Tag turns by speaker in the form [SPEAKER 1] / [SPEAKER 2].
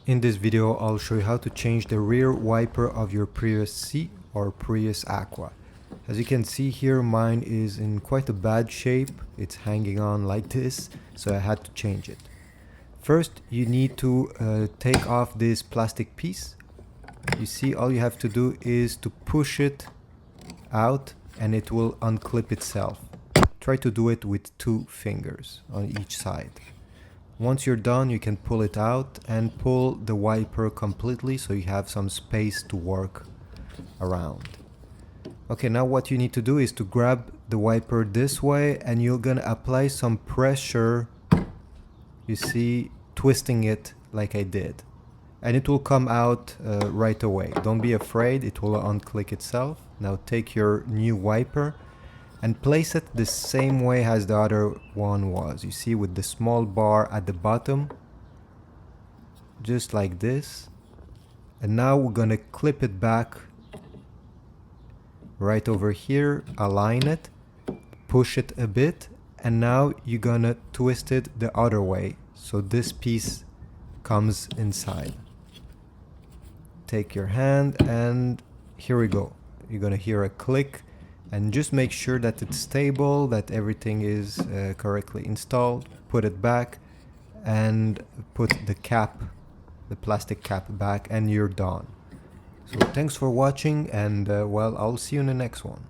[SPEAKER 1] In this video, I'll show you how to change the rear wiper of your Prius C or Prius Aqua. As you can see here, mine is in quite a bad shape. It's hanging on like this, so I had to change it. First, you need to take off this plastic piece. You see, all you have to do is to push it out and it will unclip itself. Try to do it with 2 fingers on each side. Once you're done, you can pull it out and pull the wiper completely so you have some space to work around. Okay, now what you need to do is to grab the wiper this way and you're gonna apply some pressure, you see, twisting it like I did. And it will come out right away. Don't be afraid, it will unclick itself. Now take your new wiper and place it the same way as the other one was. You see, with the small bar at the bottom, just like this. And now we're gonna clip it back right over here, align it, push it a bit, and now you're gonna twist it the other way so this piece comes inside. Take your hand and here we go. You're gonna hear a click. And just make sure that it's stable, that everything is correctly installed. Put it back and put the cap, the plastic cap back, and you're done. So thanks for watching, and well, I'll see you in the next one.